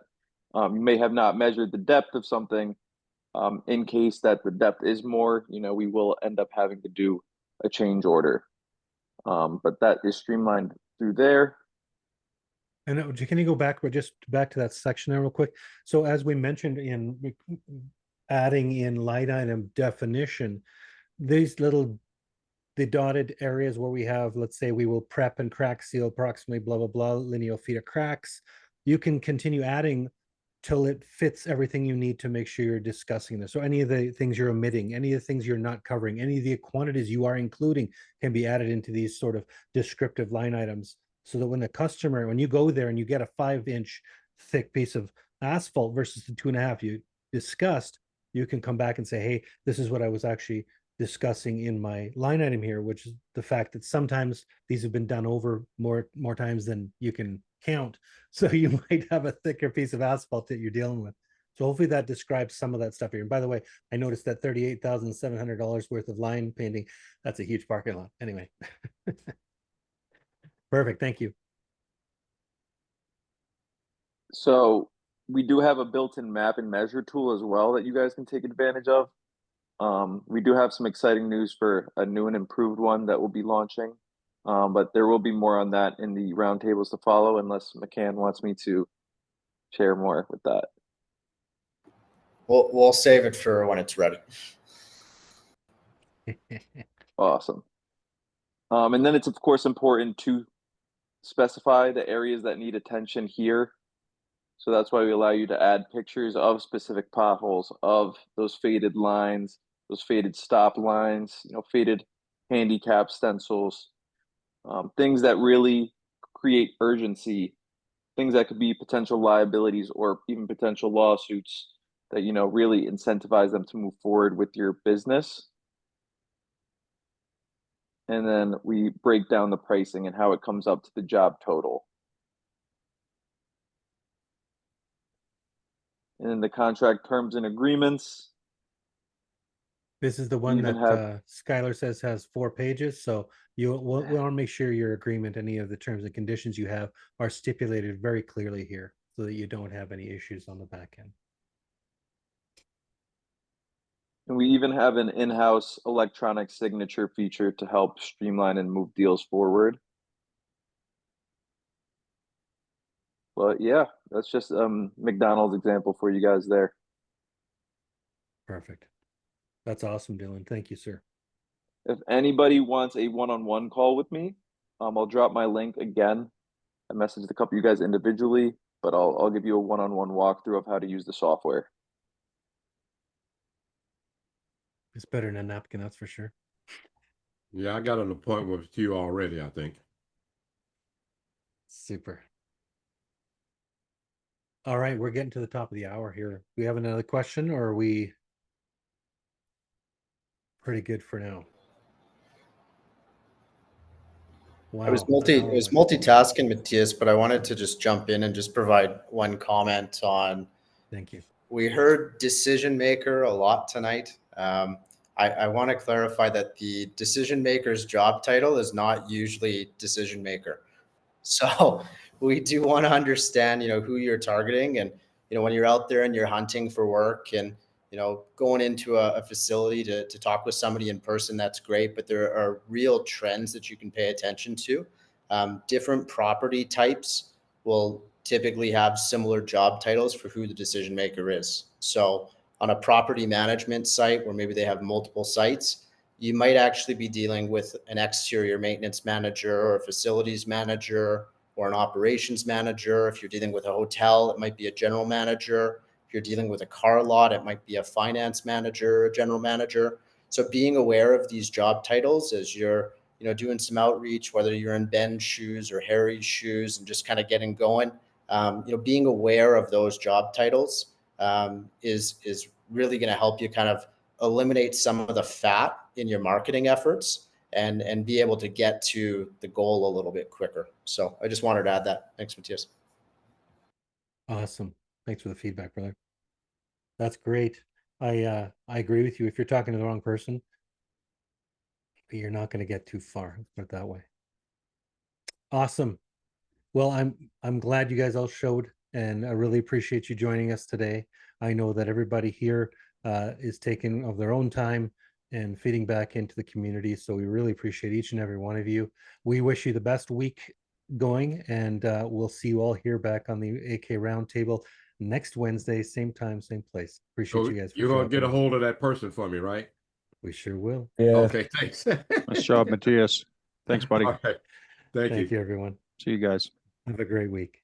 you may have not measured the depth of something, in case that the depth is more, we will end up having to do a change order. But that is streamlined through there. And can you go back, but just back to that section there real quick? So as we mentioned in adding in line item definition, these little, the dotted areas where we have, let's say we will prep and crack seal approximately blah, blah, blah, lineal feet of cracks. You can continue adding till it fits everything you need to make sure you're discussing this. So any of the things you're omitting, any of the things you're not covering, any of the quantities you are including can be added into these sort of descriptive line items. So that when the customer, when you go there and you get a 5-inch thick piece of asphalt versus the 2.5 you discussed, you can come back and say, hey, this is what I was actually discussing in my line item here, which is the fact that sometimes these have been done over more times than you can count. So you might have a thicker piece of asphalt that you're dealing with. So hopefully that describes some of that stuff here. And by the way, I noticed that $38,700 worth of line painting, that's a huge parking lot. Anyway. Perfect. Thank you. So we do have a built-in map and measure tool as well that you guys can take advantage of. We do have some exciting news for a new and improved one that will be launching. But there will be more on that in the roundtables to follow, unless McCann wants me to share more with that. We'll save it for when it's ready. Awesome. And then it's of course important to specify the areas that need attention here. So that's why we allow you to add pictures of specific potholes, of those faded lines, those faded stop lines, you know, faded handicap stencils, things that really create urgency, things that could be potential liabilities or even potential lawsuits that, you know, really incentivize them to move forward with your business. And then we break down the pricing and how it comes up to the job total. And then the contract terms and agreements. This is the one even that have- Skylar says has 4 pages. So we want to make sure your agreement, any of the terms and conditions you have are stipulated very clearly here so that you don't have any issues on the back end. And we even have an in-house electronic signature feature to help streamline and move deals forward. But yeah, that's just McDonald's example for you guys there. Perfect. That's awesome, Dylan. Thank you, sir. If anybody wants a one-on-one call with me, I'll drop my link again. I messaged a couple of you guys individually, but I'll give you a one-on-one walkthrough of how to use the software. It's better than a napkin, that's for sure. Yeah, I got an appointment with you already, I think. Super. All right, we're getting to the top of the hour here. Do we have another question, or are we pretty good for now? Wow. I was multitasking, Matthias, but I wanted to just jump in and just provide one comment on. Thank you. We heard decision maker a lot tonight. I want to clarify that the decision maker's job title is not usually decision maker. So we do want to understand, you know, who you're targeting, and, you know, when you're out there and you're hunting for work and, you know, going into a facility to talk with somebody in person, that's great. But there are real trends that you can pay attention to. Different property types will typically have similar job titles for who the decision maker is. So on a property management site where maybe they have multiple sites, you might actually be dealing with an exterior maintenance manager or a facilities manager or an operations manager. If you're dealing with a hotel, it might be a general manager. If you're dealing with a car lot, it might be a finance manager, a general manager. So being aware of these job titles as you're, you know, doing some outreach, whether you're in Ben's shoes or Harry's shoes and just kind of getting going, you know, being aware of those job titles is really going to help you kind of eliminate some of the fat in your marketing efforts and be able to get to the goal a little bit quicker. So I just wanted to add that. Thanks, Matthias. Awesome. Thanks for the feedback, brother. That's great. I agree with you. If you're talking to the wrong person, you're not going to get too far. Let's put it that way. Awesome. Well, I'm glad you guys all showed, and I really appreciate you joining us today. I know that everybody here is taking of their own time and feeding back into the community. So we really appreciate each and every one of you. We wish you the best week going, and we'll see you all here back on the AK Roundtable next Wednesday, same time, same place. Appreciate So you guys. For you're gonna get a dropping in. hold of that person for me, right? We sure will. Yeah. Okay, thanks. Nice job, Matthias. Thanks, buddy. All right. Thank you. Thank you, everyone. See you guys. Have a great week.